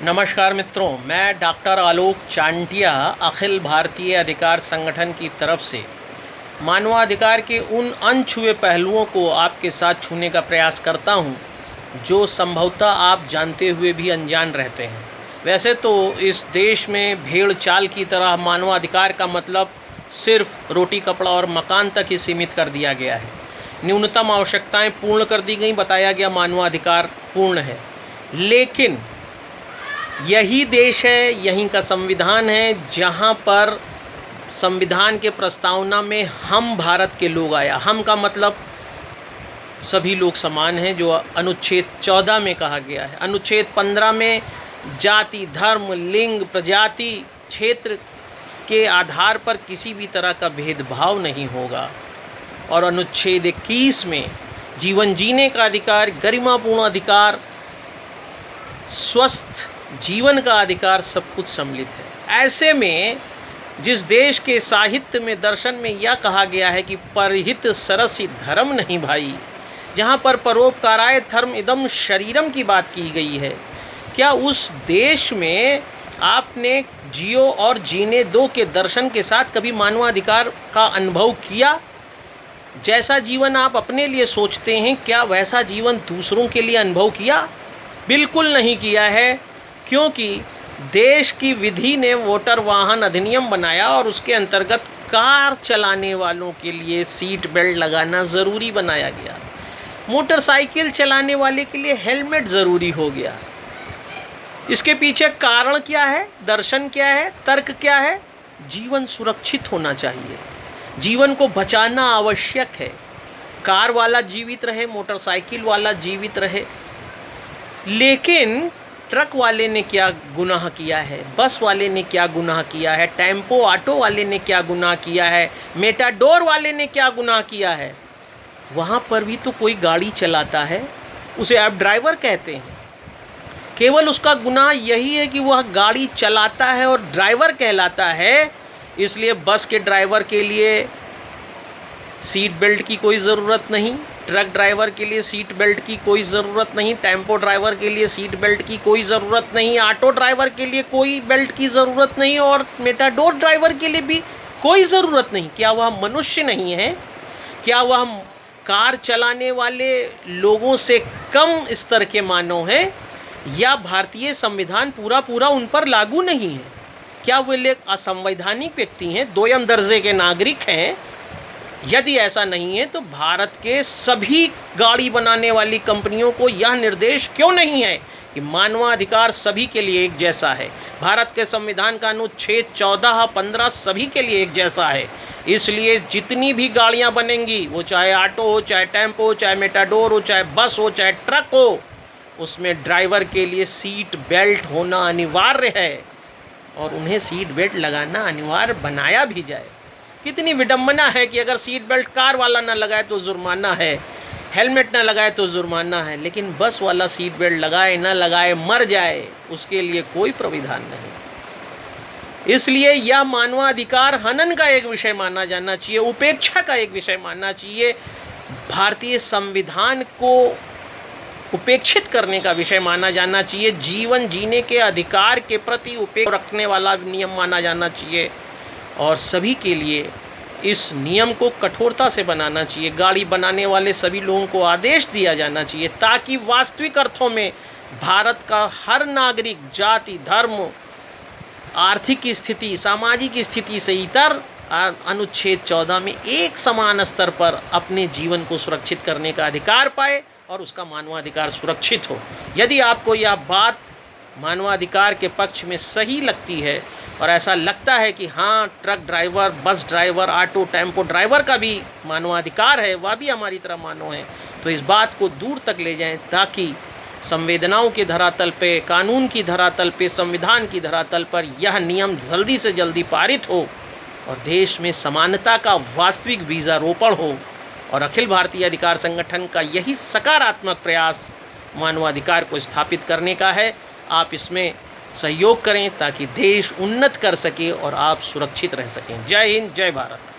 नमस्कार मित्रों, मैं डॉक्टर आलोक चांटिया अखिल भारतीय अधिकार संगठन की तरफ से मानवाधिकार के उन अनछुए पहलुओं को आपके साथ छूने का प्रयास करता हूं, जो संभवतः आप जानते हुए भी अनजान रहते हैं। वैसे तो इस देश में भेड़ चाल की तरह मानवाधिकार का मतलब सिर्फ रोटी कपड़ा और मकान तक ही सीमित कर दिया गया है। न्यूनतम आवश्यकताएं पूर्ण कर दी गई, बताया गया मानवाधिकार पूर्ण है। लेकिन यही देश है, यहीं का संविधान है, जहां पर संविधान के प्रस्तावना में हम भारत के लोग आया। हम का मतलब सभी लोग समान हैं, जो अनुच्छेद 14 में कहा गया है। अनुच्छेद 15 में जाति, धर्म, लिंग, प्रजाति, क्षेत्र के आधार पर किसी भी तरह का भेदभाव नहीं होगा। और अनुच्छेद 21 में जीवन जीने का अधिकार, गरिमापूर्ण अधिकार, स्वस्थ जीवन का अधिकार सब कुछ सम्मिलित है। ऐसे में जिस देश के साहित्य में, दर्शन में यह कहा गया है कि परहित सरसि धर्म नहीं भाई, जहाँ पर परोपकाराय धर्म इदम शरीरम की बात की गई है, क्या उस देश में आपने जियो और जीने दो के दर्शन के साथ कभी मानवाधिकार का अनुभव किया? जैसा जीवन आप अपने लिए सोचते हैं, क्या वैसा जीवन दूसरों के लिए अनुभव किया? बिल्कुल नहीं किया है, क्योंकि देश की विधि ने मोटर वाहन अधिनियम बनाया और उसके अंतर्गत कार चलाने वालों के लिए सीट बेल्ट लगाना ज़रूरी बनाया गया। मोटरसाइकिल चलाने वाले के लिए हेलमेट ज़रूरी हो गया। इसके पीछे कारण क्या है, दर्शन क्या है, तर्क क्या है? जीवन सुरक्षित होना चाहिए, जीवन को बचाना आवश्यक है। कार वाला जीवित रहे, मोटरसाइकिल वाला जीवित रहे। लेकिन ट्रक वाले ने क्या गुनाह किया है, बस वाले ने क्या गुनाह किया है, टेम्पो ऑटो वाले ने क्या गुनाह किया है, मेटाडोर वाले ने क्या गुनाह किया है? वहाँ पर भी तो कोई गाड़ी चलाता है, उसे आप ड्राइवर कहते हैं। केवल उसका गुनाह यही है कि वह गाड़ी चलाता है और ड्राइवर कहलाता है। इसलिए बस के ड्राइवर के लिए सीट बेल्ट की कोई ज़रूरत नहीं, ट्रक ड्राइवर के लिए सीट बेल्ट की कोई ज़रूरत नहीं, टेम्पो ड्राइवर के लिए सीट बेल्ट की कोई ज़रूरत नहीं, ऑटो ड्राइवर के लिए कोई बेल्ट की ज़रूरत नहीं, और मेटाडोर ड्राइवर के लिए भी कोई ज़रूरत नहीं। क्या वह मनुष्य नहीं है? क्या वह कार चलाने वाले लोगों से कम स्तर के मानव हैं, या भारतीय संविधान पूरा उन पर लागू नहीं है? क्या वे लोग असंवैधानिक व्यक्ति हैं, दोयम दर्जे के नागरिक हैं? यदि ऐसा नहीं है तो भारत के सभी गाड़ी बनाने वाली कंपनियों को यह निर्देश क्यों नहीं है कि मानवाधिकार सभी के लिए एक जैसा है? भारत के संविधान का अनुच्छेद 14, 15 सभी के लिए एक जैसा है। इसलिए जितनी भी गाड़ियां बनेंगी, वो चाहे ऑटो हो, चाहे टेम्पो हो, चाहे मेटाडोर हो, चाहे बस हो, चाहे ट्रक हो, उसमें ड्राइवर के लिए सीट बेल्ट होना अनिवार्य है और उन्हें सीट बेल्ट लगाना अनिवार्य बनाया भी जाए। कितनी विडंबना है कि अगर सीट बेल्ट कार वाला ना लगाए तो जुर्माना है, हेलमेट ना लगाए तो जुर्माना है, लेकिन बस वाला सीट बेल्ट लगाए ना लगाए मर जाए, उसके लिए कोई प्राविधान नहीं। इसलिए यह मानवाधिकार हनन का एक विषय माना जाना चाहिए, उपेक्षा का एक विषय मानना चाहिए, भारतीय संविधान को उपेक्षित करने का विषय माना जाना चाहिए, जीवन जीने के अधिकार के प्रति उपेक्षा रखने वाला नियम माना जाना चाहिए, और सभी के लिए इस नियम को कठोरता से बनाना चाहिए। गाड़ी बनाने वाले सभी लोगों को आदेश दिया जाना चाहिए, ताकि वास्तविक अर्थों में भारत का हर नागरिक जाति, धर्म, आर्थिक स्थिति, सामाजिक स्थिति से इतर अनुच्छेद 14 में एक समान स्तर पर अपने जीवन को सुरक्षित करने का अधिकार पाए और उसका मानवाधिकार सुरक्षित हो। यदि आपको यह बात मानवाधिकार के पक्ष में सही लगती है और ऐसा लगता है कि हाँ, truck driver, bus driver, auto tempo driver का भी मानवाधिकार है, वह भी हमारी तरह मानव हैं, तो इस बात को दूर तक ले जाएं, ताकि संवेदनाओं के धरातल पे, कानून की धरातल पे, संविधान की धरातल पर यह नियम जल्दी से जल्दी पारित हो और देश में समानता का वास्तविक बीजारोपण हो। और अखिल भारतीय अधिकार संगठन का यही सकारात्मक प्रयास मानवाधिकार को स्थापित करने का है। आप इसमें सहयोग करें ताकि देश उन्नत कर सके और आप सुरक्षित रह सकें। जय हिंद, जय भारत।